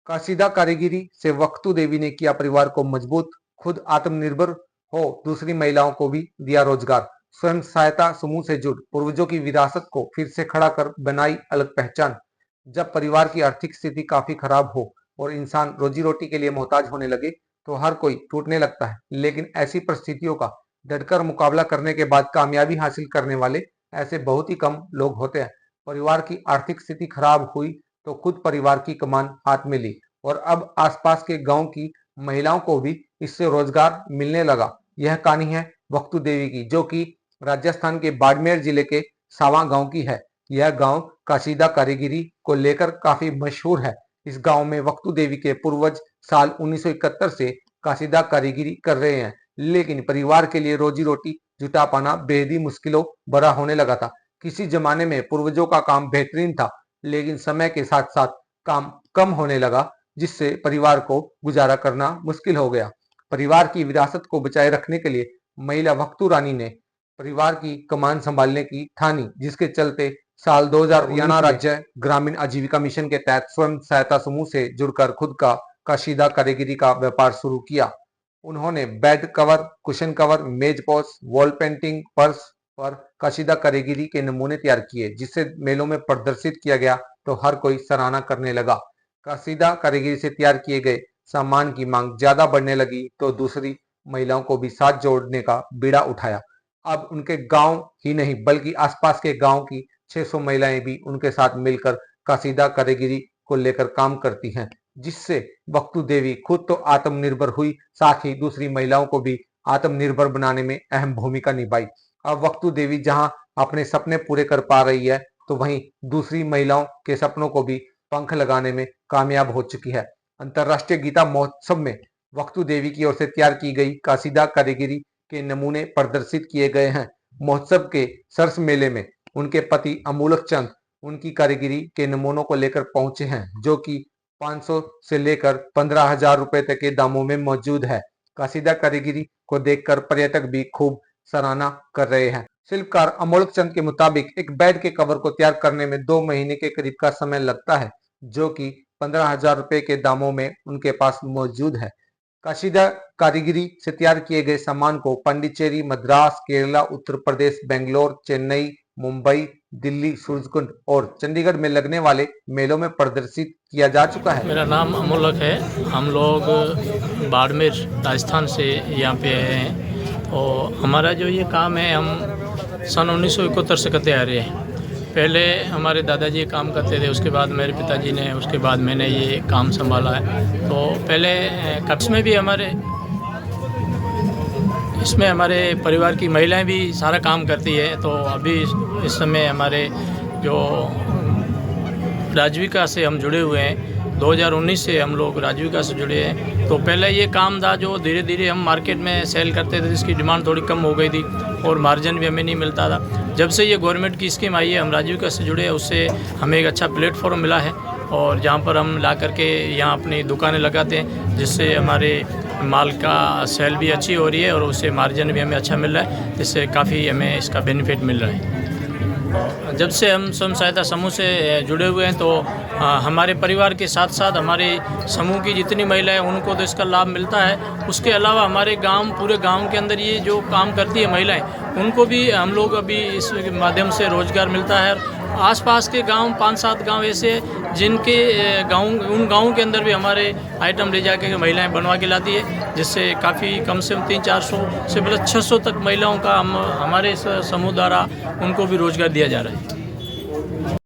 कशीदा कारीगरी से वक्तू देवी ने किया परिवार को मजबूत, खुद आत्मनिर्भर हो दूसरी महिलाओं को भी दिया रोजगार। स्वयं सहायता समूह से जुड़ पूर्वजों की विरासत को फिर से खड़ा कर बनाई अलग पहचान। जब परिवार की आर्थिक स्थिति काफी खराब हो और इंसान रोजी रोटी के लिए मोहताज होने लगे तो हर कोई टूटने लगता है, लेकिन ऐसी परिस्थितियों का डटकर मुकाबला करने के बाद कामयाबी हासिल करने वाले ऐसे बहुत ही कम लोग होते हैं। परिवार की आर्थिक स्थिति खराब हुई तो खुद परिवार की कमान हाथ में ली और अब आसपास के गांव की महिलाओं को भी इससे रोजगार मिलने लगा। यह कहानी है वक्तू देवी की, जो कि राजस्थान के बाड़मेर जिले के सावा गांव की है। यह गांव कशीदा कारीगरी को लेकर काफी मशहूर है। इस गांव में वक्तू देवी के पूर्वज साल 1971 से कशीदा कारीगरी कर रहे हैं, लेकिन परिवार के लिए रोजी रोटी जुटा पाना बेहद ही मुश्किलों भरा होने लगा था। किसी जमाने में पूर्वजों का काम बेहतरीन था, लेकिन समय के साथ साथ काम कम होने लगा, जिससे परिवार को गुजारा करना मुश्किल हो गया। परिवार की विरासत को बचाए रखने के लिए महिला वक्तू रानी ने परिवार की कमान संभालने की ठानी, जिसके चलते साल 2000 हरियाणा राज्य ग्रामीण आजीविका मिशन के तहत स्वयं सहायता समूह से जुड़कर खुद का कशीदा कारीगरी का व्यापार शुरू किया। उन्होंने बेड कवर, कुशन कवर, मेज पोस्ट, वॉल पेंटिंग, पर्स पर कशीदा कारीगरी के नमूने तैयार किए, जिसे मेलों में प्रदर्शित किया गया तो हर कोई सराहना करने लगा। कशीदा कारीगरी से तैयार किए गए सामान की मांग ज्यादा बढ़ने लगी तो दूसरी महिलाओं को भी साथ जोड़ने का बीड़ा उठाया। अब उनके गांव ही नहीं बल्कि आसपास के गांव की 600 महिलाएं भी उनके साथ मिलकर कशीदा कारीगरी को लेकर काम करती हैं, जिससे वक्तू देवी खुद तो आत्मनिर्भर हुई, साथ ही दूसरी महिलाओं को भी आत्मनिर्भर बनाने में अहम भूमिका निभाई। अब वक्तू देवी जहां अपने सपने पूरे कर पा रही है तो वहीं दूसरी महिलाओं के सपनों को भी पंख लगाने में कामयाब हो चुकी है। अंतर्राष्ट्रीय गीता महोत्सव में वक्तू देवी की ओर से तैयार की गई कशीदा कारीगरी के नमूने प्रदर्शित किए गए हैं। महोत्सव के सरस मेले में उनके पति अमूलक चंद उनकी कारीगरी के नमूनों को लेकर पहुंचे हैं, जो कि 500 से लेकर 15,000 रुपए तक के दामों में मौजूद है। कशीदा कारीगरी को देखकर पर्यटक भी खूब सराहना कर रहे हैं। शिल्पकार अमोलक चंद के मुताबिक एक बेड के कवर को तैयार करने में 2 महीने के करीब का समय लगता है, जो कि 15,000 रुपए के दामों में उनके पास मौजूद है। कशीदा कारीगरी से तैयार किए गए सामान को पांडिचेरी, मद्रास, केरला, उत्तर प्रदेश, बेंगलोर, चेन्नई, मुंबई, दिल्ली, सूरजकुंड और चंडीगढ़ में लगने वाले मेलों में प्रदर्शित किया जा चुका है। मेरा नाम अमोलक है। हम लोग बाड़मेर राजस्थान से यहाँ पे आए हैं और हमारा जो ये काम है हम सन 1971 से करते आ रहे हैं। पहले हमारे दादाजी काम करते थे, उसके बाद मेरे पिताजी ने, उसके बाद मैंने ये काम संभाला है। तो पहले कब्ज़ में भी इसमें हमारे परिवार की महिलाएं भी सारा काम करती है। तो अभी इस समय हमारे जो राजीविका से हम जुड़े हुए हैं, 2019 से हम लोग राजीविका से जुड़े हैं। तो पहले ये काम था जो धीरे धीरे हम मार्केट में सेल करते थे, जिसकी डिमांड थोड़ी कम हो गई थी और मार्जिन भी हमें नहीं मिलता था। जब से ये गवर्नमेंट की स्कीम आई है, हम राजीविका से जुड़े हैं, उससे हमें एक अच्छा प्लेटफॉर्म मिला है और जहाँ पर हम ला करके यहाँ अपनी दुकानें लगाते हैं, जिससे हमारे माल का सेल भी अच्छी हो रही है और उससे मार्जिन भी हमें अच्छा मिल रहा है, जिससे काफ़ी हमें इसका बेनिफिट मिल रहा है। जब से हम स्वयं सहायता समूह से जुड़े हुए हैं तो हमारे परिवार के साथ साथ हमारे समूह की जितनी महिलाएं उनको तो इसका लाभ मिलता है। उसके अलावा हमारे गांव, पूरे गांव के अंदर ये जो काम करती है महिलाएं, उनको भी हम लोग अभी इस माध्यम से रोज़गार मिलता है। आसपास के गांव 5-7 गांव ऐसे हैं जिनके उन गाँवों के अंदर भी हमारे आइटम ले जाके महिलाएं बनवा के लाती है, जिससे काफ़ी कम से कम 300-400 से प्लस 600 तक महिलाओं का हमारे समूह द्वारा उनको भी रोज़गार दिया जा रहा है।